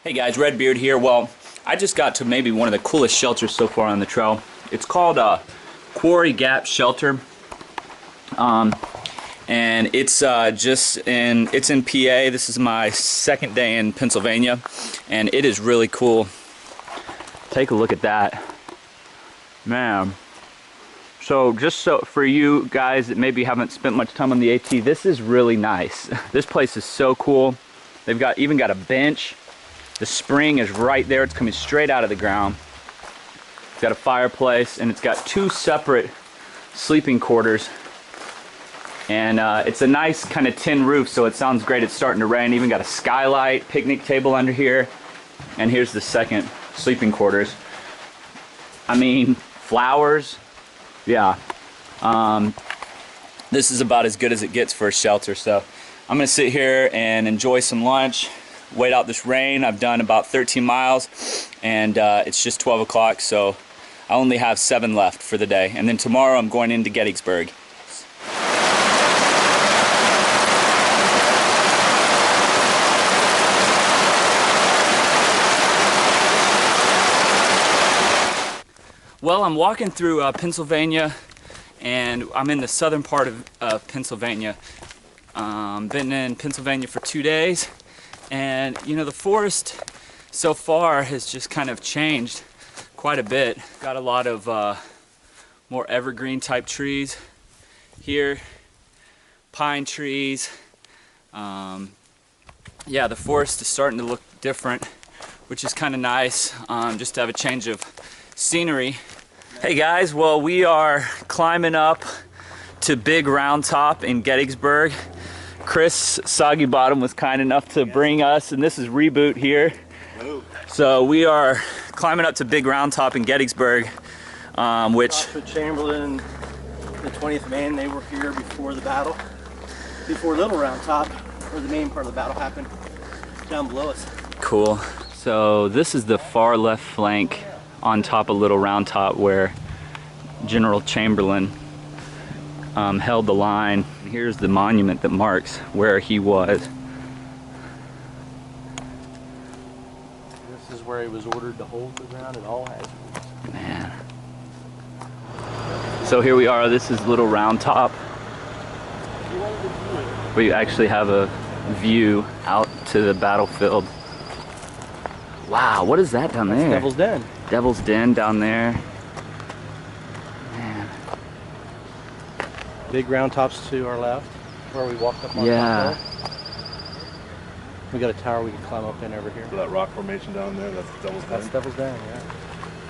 Hey guys, Redbeard here. Well, I just got to maybe one of the coolest shelters so far on the trail. It's called Quarry Gap Shelter, and it's it's in PA. This is my second day in Pennsylvania, and it is really cool. Take a look at that, man. So just for you guys that maybe haven't spent much time on the AT, this is really nice. This place is so cool. They've even got a bench. The spring is right there. It's coming straight out of the ground. It's got a fireplace, and it's got two separate sleeping quarters. And it's a nice kind of tin roof, so it sounds great. It's starting to rain. Even got a skylight, picnic table under here. And here's the second sleeping quarters. I mean, flowers. Yeah. This is about as good as it gets for a shelter. So I'm gonna sit here and enjoy some lunch, wait out this rain. I've done about 13 miles, and it's just 12 o'clock, so I only have 7 left for the day. And then tomorrow I'm going into Gettysburg. Well, I'm walking through Pennsylvania, and I'm in the southern part of Pennsylvania. Been in Pennsylvania for 2 days, and you know, the forest so far has just kind of changed quite a bit. Got a lot of more evergreen type trees here, pine trees. Yeah, the forest is starting to look different, which is kind of nice, just to have a change of scenery. Hey guys, well, we are climbing up to Big Round Top in Gettysburg. Chris Soggy Bottom was kind enough to bring us, and this is Reboot here. So we are climbing up to Big Round Top in Gettysburg, which Chamberlain, the 20th Maine, they were here before the battle, before Little Round Top, where the main part of the battle happened, down below us. Cool. So this is the far left flank on top of Little Round Top, where General Chamberlain held the line. Here's the monument that marks where he was. This is where he was ordered to hold the ground at all hazards. Man. So here we are. This is Little Round Top. We actually have a view out to the battlefield. Wow, what is that down there? Devil's Den. Devil's Den down there. Man. Big Round Top's to our left, where we walked up on yeah. top. We got a tower we can climb up in over here. So that rock formation down there, that's Devil's Den? That's Devil's Den, yeah.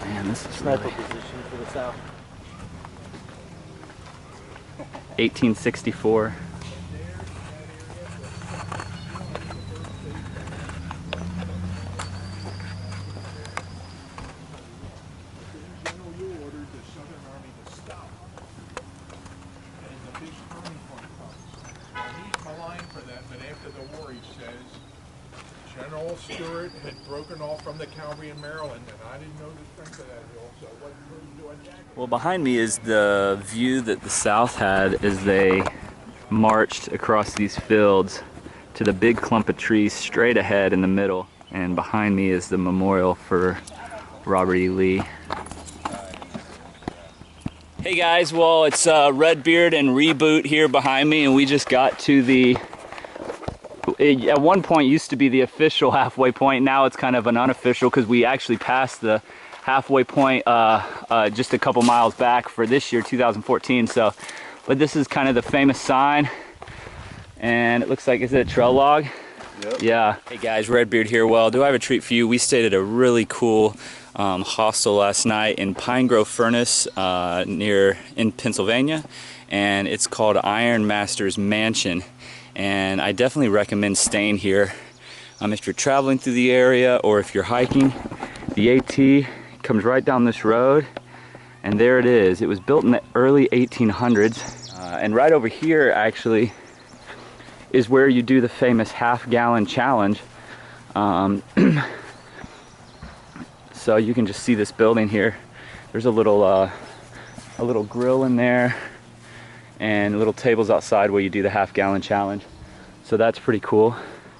Man, this is Sniper really... position for the south. 1864. General Stewart had broken off from the Camry in Maryland, and I didn't know the strength of that hill, so what were you doing? Well, behind me is the view that the South had as they marched across these fields to the big clump of trees straight ahead in the middle. And behind me is the memorial for Robert E. Lee. Hey guys, well, it's Redbeard and Reboot here behind me, and we just got to the... It, at one point used to be the official halfway point. Now it's kind of an unofficial, because we actually passed the halfway point just a couple miles back for this year, 2014. So, but this is kind of the famous sign, and it looks like, is it a trail log? Yep. Yeah. Hey guys, Redbeard here. Well, do I have a treat for you? We stayed at a really cool hostel last night in Pine Grove Furnace in Pennsylvania, and it's called Iron Master's Mansion. And I definitely recommend staying here if you're traveling through the area or if you're hiking. The AT comes right down this road, and there it is. It was built in the early 1800s, and right over here actually is where you do the famous half-gallon challenge. So you can just see this building here. There's a little grill in there, and little tables outside where you do the half-gallon challenge. So that's pretty cool.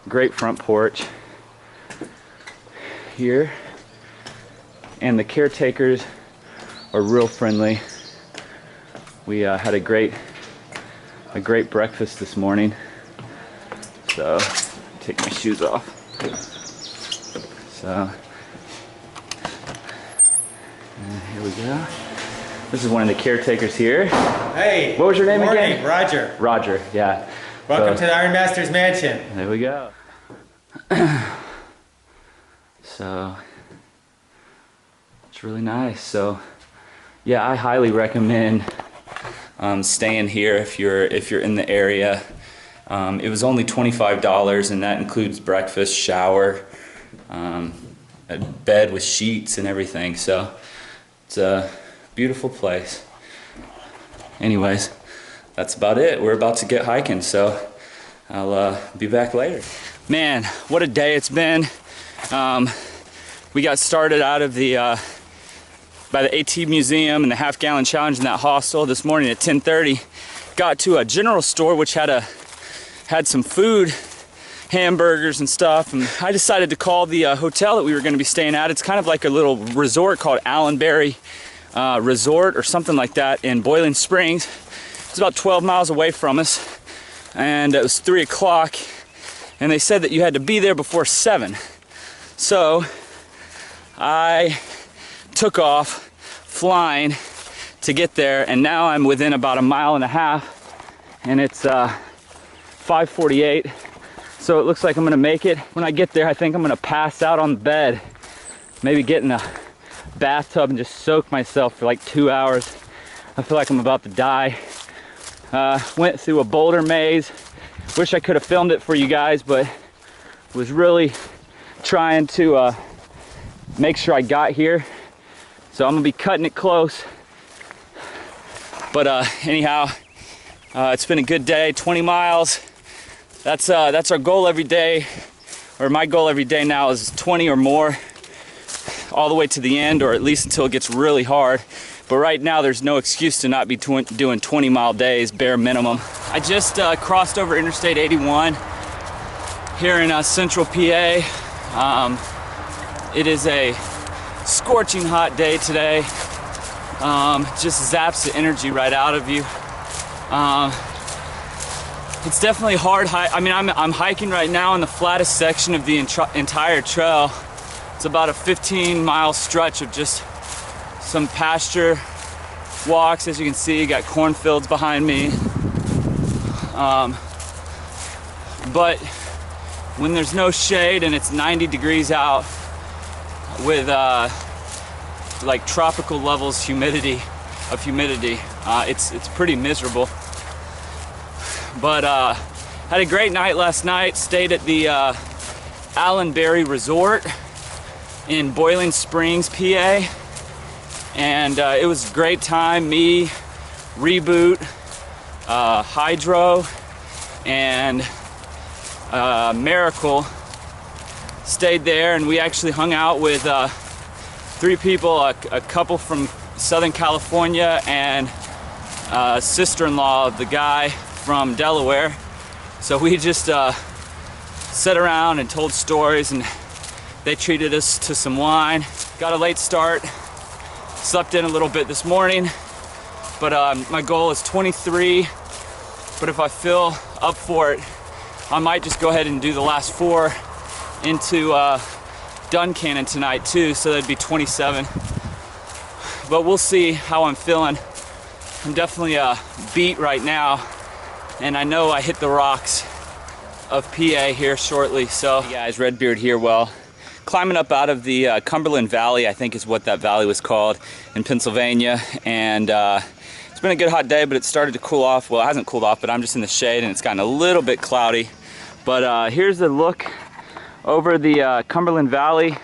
Great front porch. here, and the caretakers are real friendly. We had a great breakfast this morning. So take my shoes off. So here we go. This is one of the caretakers here. Hey. What was your name again? Roger. Roger, yeah. Welcome to the Iron Master's mansion. There we go. So it's really nice. So yeah, I highly recommend staying here if you're in the area. It was only $25, and that includes breakfast, shower, a bed with sheets and everything. So it's a beautiful place. Anyways, that's about it. We're about to get hiking, so I'll be back later. Man, what a day it's been. We got started out of the by the AT Museum and the half-gallon challenge in that hostel this morning at 10:30. Got to a general store which had some food, hamburgers and stuff, and I decided to call the hotel that we were going to be staying at. It's kind of like a little resort called Allenberry Resort or something like that in Boiling Springs. It's about 12 miles away from us, and it was 3 o'clock, and they said that you had to be there before 7. So I took off flying to get there, and now I'm within about a mile and a half, and it's 5:48, so it looks like I'm gonna make it. When I get there, I think I'm gonna pass out on the bed, maybe get in a bathtub and just soak myself for like 2 hours. I feel like I'm about to die. Went through a boulder maze. Wish I could have filmed it for you guys, but was really trying to make sure I got here. So I'm gonna be cutting it close. But anyhow, it's been a good day. 20 miles. That's our goal every day, or my goal every day now is 20 or more, all the way to the end, or at least until it gets really hard. But right now there's no excuse to not be doing 20-mile days, bare minimum. I just crossed over Interstate 81 here in central PA. It is a scorching hot day today. Just zaps the energy right out of you. It's definitely hard. I mean, I'm hiking right now in the flattest section of the entire trail. It's about a 15-mile stretch of just some pasture walks. As you can see, you got cornfields behind me. But when there's no shade and it's 90 degrees out with like tropical levels of humidity, it's pretty miserable. But had a great night last night. Stayed at the Allenberry Resort in Boiling Springs, PA, and it was a great time. Me, Reboot, Hydro, and Miracle stayed there, and we actually hung out with 3 people, a couple from Southern California and sister-in-law of the guy from Delaware. So we just sat around and told stories, and they treated us to some wine. Got a late start, slept in a little bit this morning, but my goal is 23. But if I feel up for it, I might just go ahead and do the last 4 into Duncannon tonight too, so that'd be 27. But we'll see how I'm feeling. I'm definitely beat right now, and I know I hit the rocks of PA here shortly. So hey guys, Redbeard here. Well, climbing up out of the Cumberland Valley, I think is what that valley was called, in Pennsylvania, and it's been a good hot day, but it started to cool off. Well, it hasn't cooled off, but I'm just in the shade and it's gotten a little bit cloudy. But here's the look over the Cumberland Valley.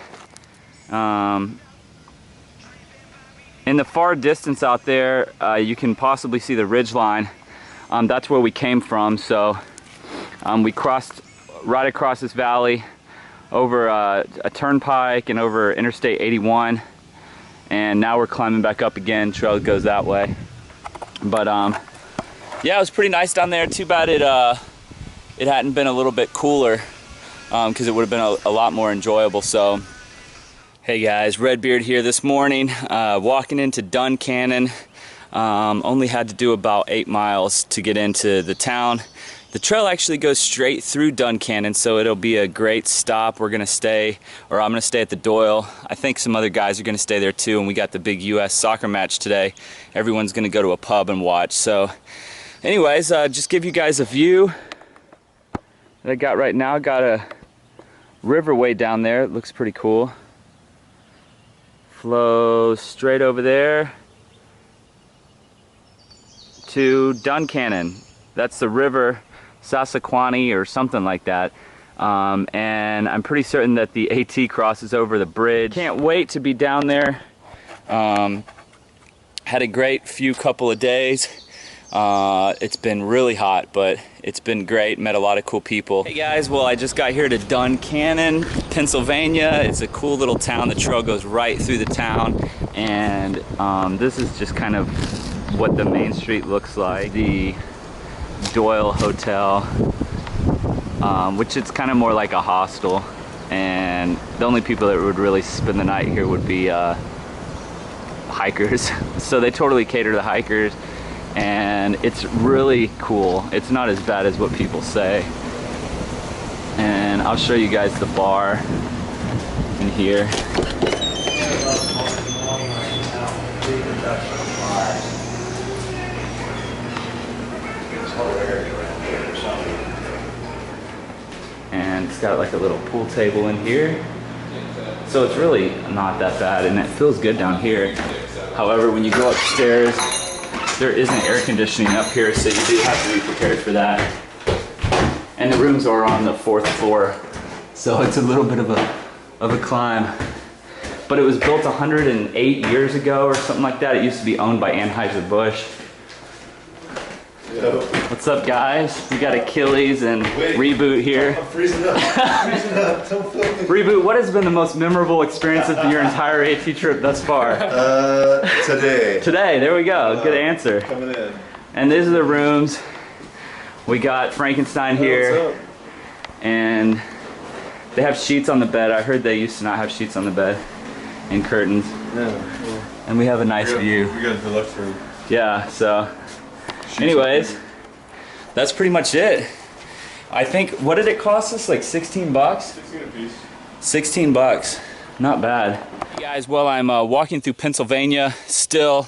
In the far distance out there, you can possibly see the ridge line. That's where we came from. So we crossed right across this valley over a turnpike and over Interstate 81, and now we're climbing back up again. Trail goes that way. But yeah, it was pretty nice down there. Too bad it hadn't been a little bit cooler, because it would have been a lot more enjoyable. So Hey guys, Redbeard here this morning, walking into Duncannon. Only had to do about 8 miles to get into the town. The trail actually goes straight through Duncannon, so it'll be a great stop. We're gonna stay, or I'm gonna stay at the Doyle. I think some other guys are gonna stay there too, and we got the big US soccer match today. Everyone's gonna go to a pub and watch. So anyways, just give you guys a view that I got right now. Got a river way down there. It looks pretty cool. Flows straight over there to Duncannon. That's the river Sassaquani or something like that. And I'm pretty certain that the AT crosses over the bridge. Can't wait to be down there. Had a great couple of days. It's been really hot, but it's been great. Met a lot of cool people. Hey guys, well, I just got here to Duncannon, Pennsylvania. It's a cool little town. The trail goes right through the town, and this is just kind of what the main street looks like. The Doyle Hotel, which it's kind of more like a hostel, and the only people that would really spend the night here would be hikers. So they totally cater to the hikers. And it's really cool. It's not as bad as what people say. And I'll show you guys the bar in here. And it's got like a little pool table in here. So it's really not that bad, and it feels good down here. However, when you go upstairs, there isn't air conditioning up here, so you do have to be prepared for that. And the rooms are on the 4th floor, so it's a little bit of a climb. But it was built 108 years ago or something like that. It used to be owned by Anheuser-Busch. Yo. What's up, guys? We got Achilles and Reboot here. I'm freezing up. Freezing up. Don't film me. Reboot, what has been the most memorable experience of your entire AT trip thus far? Today. Today, there we go. Good answer. Coming in. And these are the rooms. We got Frankenstein here. What's up? And they have sheets on the bed. I heard they used to not have sheets on the bed and curtains. Yeah. Well, And we have a nice view. We got the deluxe room. Yeah, so anyways, that's pretty much it. I think, what did it cost us? Like 16 bucks? 16 a piece. 16 bucks. Not bad. Hey guys, well, I'm walking through Pennsylvania still.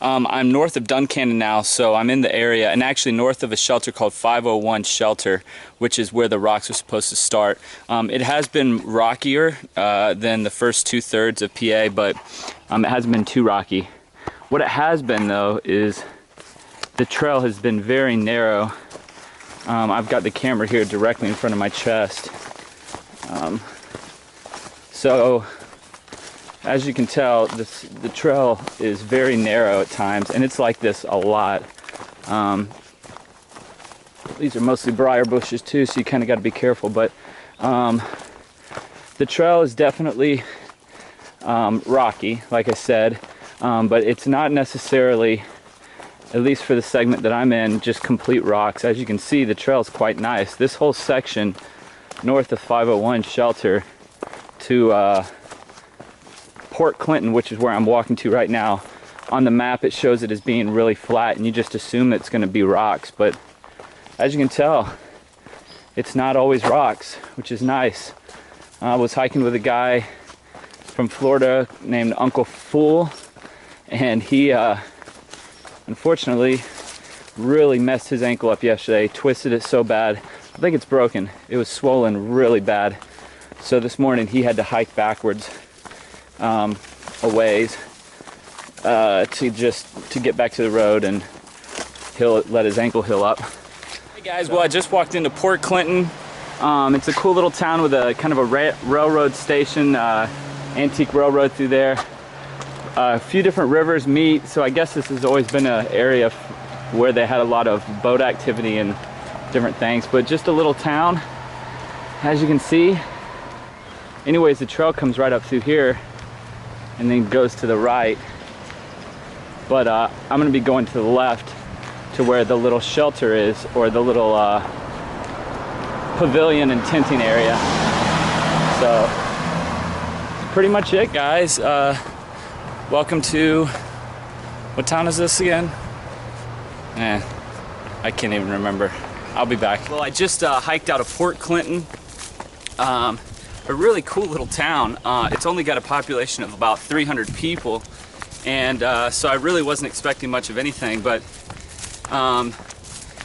I'm north of Duncannon now, so I'm in the area, and actually north of a shelter called 501 Shelter, which is where the rocks are supposed to start. It has been rockier than the first 2/3 of PA, but it hasn't been too rocky. What it has been, though, is the trail has been very narrow. I've got the camera here directly in front of my chest. So, as you can tell, the trail is very narrow at times, and it's like this a lot. These are mostly briar bushes too, so you kind of got to be careful, but the trail is definitely rocky, like I said, but it's not necessarily, at least for the segment that I'm in, just complete rocks. As you can see, the trail is quite nice. This whole section north of 501 Shelter to Port Clinton, which is where I'm walking to right now, on the map it shows it as being really flat, and you just assume it's going to be rocks, but as you can tell, it's not always rocks, which is nice. I was hiking with a guy from Florida named Uncle Fool, and he unfortunately really messed his ankle up yesterday. Twisted it so bad, I think it's broken. It was swollen really bad. So this morning he had to hike backwards a ways to get back to the road, and he'll let his ankle heal up. Hey guys, well, I just walked into Port Clinton. It's a cool little town with a kind of a railroad station, antique railroad through there. A few different rivers meet, so I guess this has always been an area where they had a lot of boat activity and different things, but just a little town, as you can see. Anyways, the trail comes right up through here and then goes to the right, but I'm going to be going to the left to where the little shelter is, or the little pavilion and tenting area. So pretty much it, guys. Welcome to, what town is this again? I can't even remember. I'll be back. Well, I just hiked out of Port Clinton. A really cool little town. It's only got a population of about 300 people, and so I really wasn't expecting much of anything, but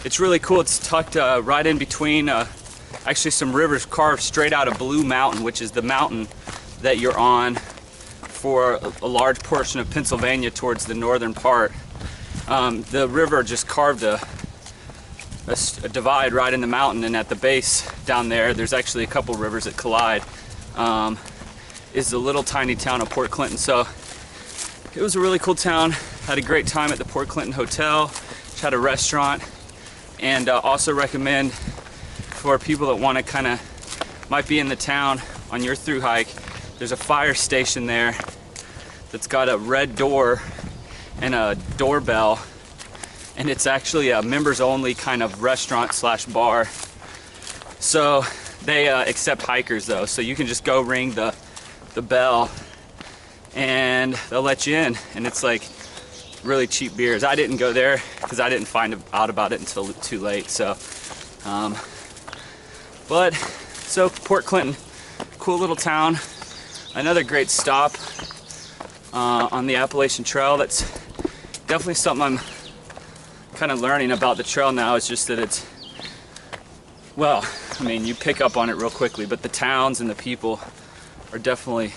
it's really cool. It's tucked right in between actually some rivers carved straight out of Blue Mountain, which is the mountain that you're on for a large portion of Pennsylvania towards the northern part. The river just carved a divide right in the mountain, and at the base down there's actually a couple rivers that collide. Is the little tiny town of Port Clinton. So it was a really cool town. Had a great time at the Port Clinton Hotel, had a restaurant, and also recommend for people that want to might be in the town on your through hike, there's a fire station there that's got a red door and a doorbell, and it's actually a members only kind of restaurant slash bar. So they accept hikers though, so you can just go ring the bell and they'll let you in, and it's like really cheap beers. I didn't go there because I didn't find out about it until too late. So so Port Clinton, cool little town. Another great stop on the Appalachian Trail. That's definitely something I'm kind of learning about the trail now. It's just that it's, well, I mean, you pick up on it real quickly, but the towns and the people are definitely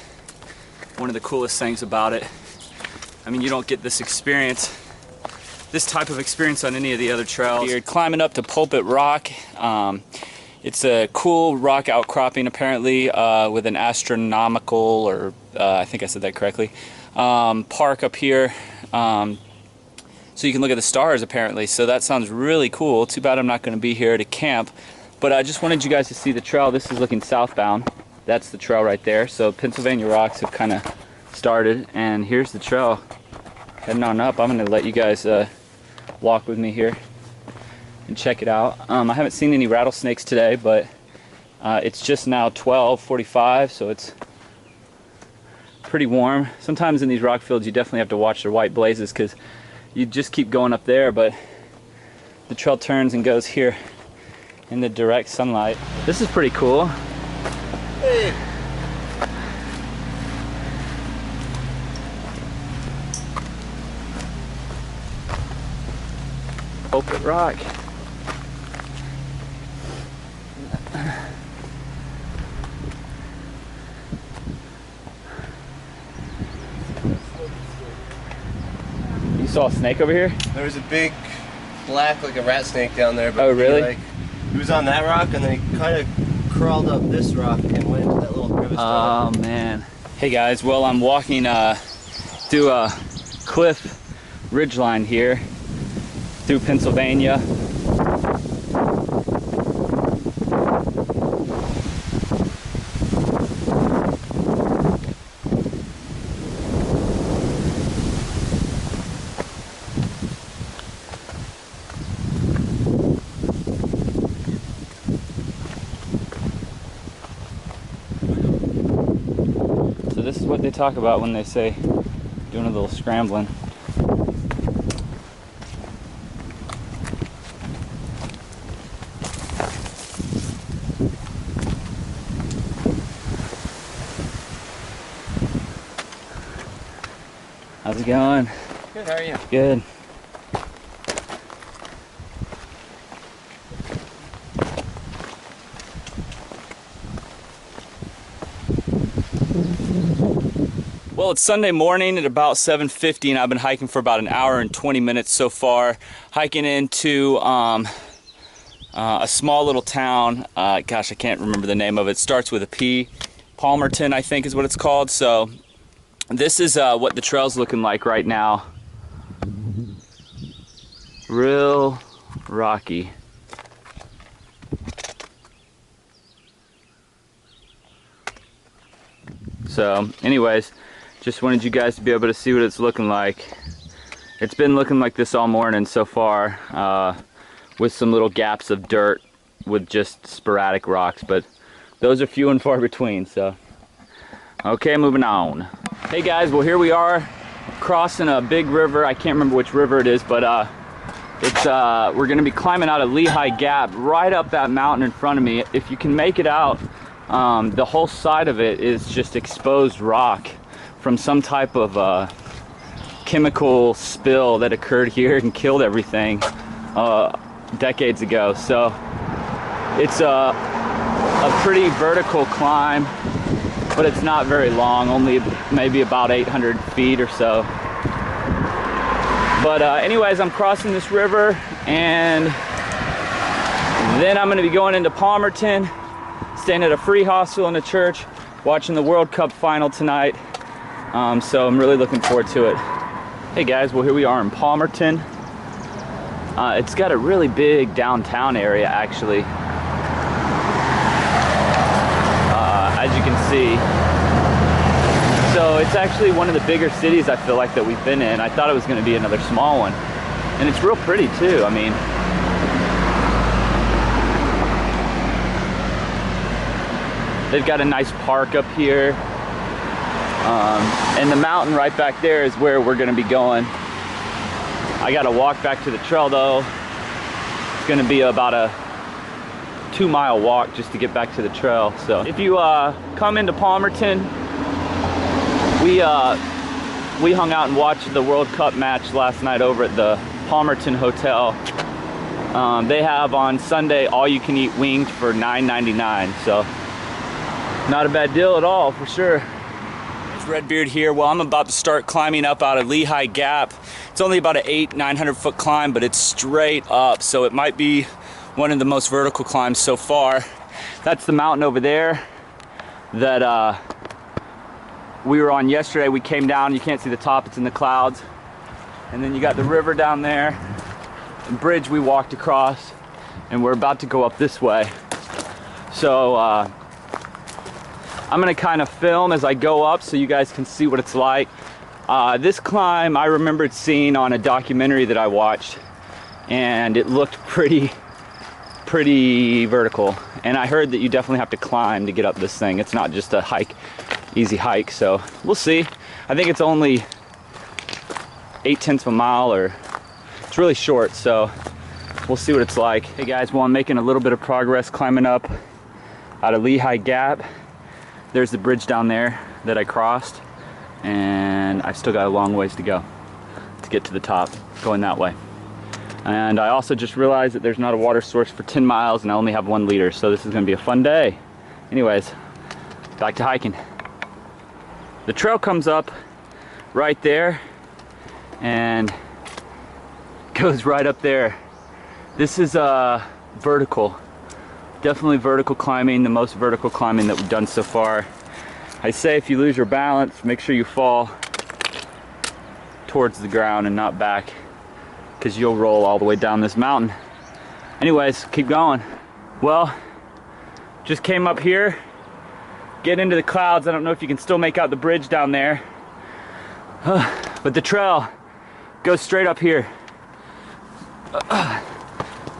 one of the coolest things about it. I mean, you don't get this experience, this type of experience on any of the other trails. You're climbing up to Pulpit Rock. It's a cool rock outcropping, apparently, with an astronomical, or I think I said that correctly, park up here. So you can look at the stars, apparently. So that sounds really cool. Too bad I'm not going to be here to camp. But I just wanted you guys to see the trail. This is looking southbound. That's the trail right there. So Pennsylvania rocks have kind of started, and here's the trail heading on up. I'm going to let you guys walk with me here and check it out. I haven't seen any rattlesnakes today, but it's just now 12:45, so it's pretty warm. Sometimes in these rock fields you definitely have to watch the white blazes because you just keep going up there, but the trail turns and goes here in the direct sunlight. This is pretty cool. Hey. Pulpit Rock. You saw a snake over here? There was a big black, like a rat snake down there. But oh, really? He was on that rock, and then he kind of crawled up this rock and went into that little crevice. Oh, man. Hey, guys. Well, I'm walking through a cliff ridgeline here through Pennsylvania. This is what they talk about when they say doing a little scrambling. How's it going? Good, how are you? Good. Well, it's Sunday morning at about 7:50, and I've been hiking for about an hour and 20 minutes so far. Hiking into a small little town. Gosh, I can't remember the name of it. It starts with a P. Palmerton, I think, is what it's called. So this is what the trail's looking like right now. Real rocky. So anyways, just wanted you guys to be able to see what it's looking like. It's been looking like this all morning so far, with some little gaps of dirt with just sporadic rocks, but those are few and far between. So Okay, moving on. Hey guys, well here we are crossing a big river. I can't remember which river it is, but we're gonna be climbing out of Lehigh Gap right up that mountain in front of me. If you can make it out, the whole side of it is just exposed rock from some type of chemical spill that occurred here and killed everything decades ago. So it's a pretty vertical climb, but it's not very long, only maybe about 800 feet or so. But anyways, I'm crossing this river, and then I'm gonna be going into Palmerton, staying at a free hostel in a church, watching the World Cup final tonight. So I'm really looking forward to it. Hey guys, well here we are in Palmerton. It's got a really big downtown area actually. As you can see. So it's actually one of the bigger cities I feel like that we've been in. I thought it was going to be another small one. And it's real pretty too. I mean, they've got a nice park up here. And the mountain right back there is where we're going to be going. I got to walk back to the trail though. It's going to be about a 2-mile walk just to get back to the trail. So if you come into Palmerton, we hung out and watched the World Cup match last night over at the Palmerton Hotel. They have on Sunday all-you-can-eat wings for $9.99, so not a bad deal at all for sure. It's Redbeard here. Well, I'm about to start climbing up out of Lehigh Gap. It's only about an 800-900 foot climb, but it's straight up, so it might be one of the most vertical climbs so far. That's the mountain over there that we were on yesterday. We came down, you can't see the top, it's in the clouds. And then you got the river down there, and bridge we walked across, and we're about to go up this way. So I'm gonna kind of film as I go up so you guys can see what it's like. This climb I remembered seeing on a documentary that I watched, and it looked pretty vertical, and I heard that you definitely have to climb to get up this thing. It's not just a hike, easy hike, so we'll see. I think it's only 0.8 of a mile, or it's really short, so we'll see what it's like. Hey guys, well I'm making a little bit of progress climbing up out of Lehigh Gap. There's the bridge down there that I crossed, and I've still got a long ways to go to get to the top, going that way. And I also just realized that there's not a water source for 10 miles and I only have 1 liter, so this is gonna be a fun day. Anyways, back to hiking. The trail comes up right there and goes right up there. This is vertical, definitely vertical climbing, the most vertical climbing that we've done so far. I say if you lose your balance, make sure you fall towards the ground and not back, because you'll roll all the way down this mountain. Anyways, keep going. Well, just came up here, get into the clouds. I don't know if you can still make out the bridge down there, but the trail goes straight up here.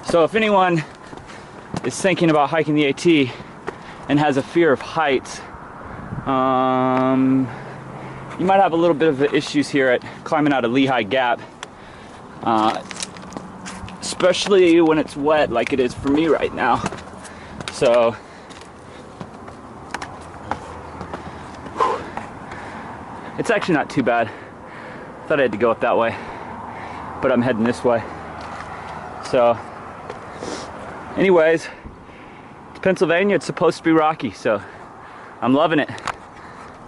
So if anyone is thinking about hiking the AT and has a fear of heights, you might have a little bit of issues here at climbing out of Lehigh Gap. Especially when it's wet like it is for me right now. So it's actually not too bad. Thought I had to go up that way, but I'm heading this way. So anyways, it's Pennsylvania, it's supposed to be rocky, so I'm loving it.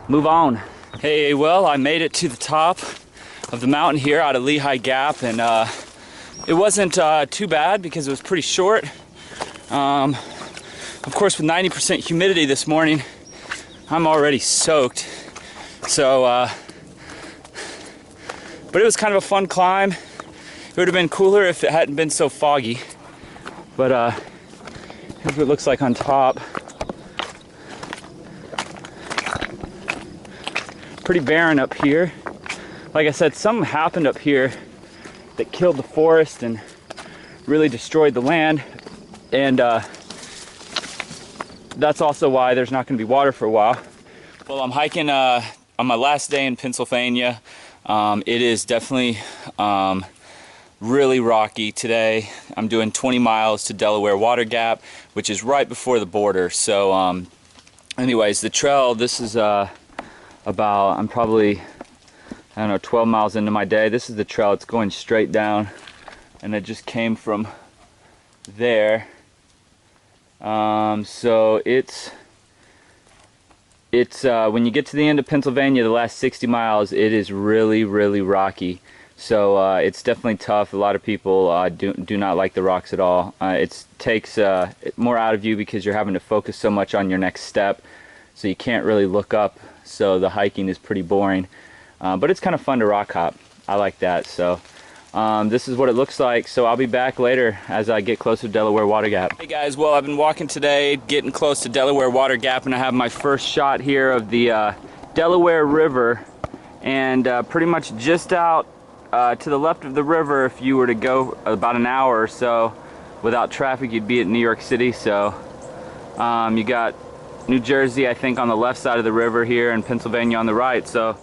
Move on. Hey, well, I made it to the top of the mountain here out of Lehigh Gap, and it wasn't too bad because it was pretty short. Of course, with 90% humidity this morning, I'm already soaked. So, but it was kind of a fun climb. It would have been cooler if it hadn't been so foggy. But here's what it looks like on top. Pretty barren up here. Like I said, something happened up here that killed the forest and really destroyed the land. And that's also why there's not going to be water for a while. Well, I'm hiking on my last day in Pennsylvania. It is definitely really rocky today. I'm doing 20 miles to Delaware Water Gap, which is right before the border. So anyways, the trail, this is I'm probably, I don't know, 12 miles into my day. This is the trail. It's going straight down, and it just came from there. So it's when you get to the end of Pennsylvania, the last 60 miles, it is really, really rocky. So it's definitely tough. A lot of people do not like the rocks at all. It takes more out of you because you're having to focus so much on your next step, so you can't really look up. So the hiking is pretty boring, but it's kind of fun to rock hop. I like that. So this is what it looks like. So I'll be back later as I get closer to Delaware Water Gap. Hey guys, well, I've been walking today, getting close to Delaware Water Gap, and I have my first shot here of the Delaware River, and pretty much just out to the left of the river. If you were to go about an hour or so without traffic, you'd be at New York City. So you got New Jersey, I think, on the left side of the river here, and Pennsylvania on the right. So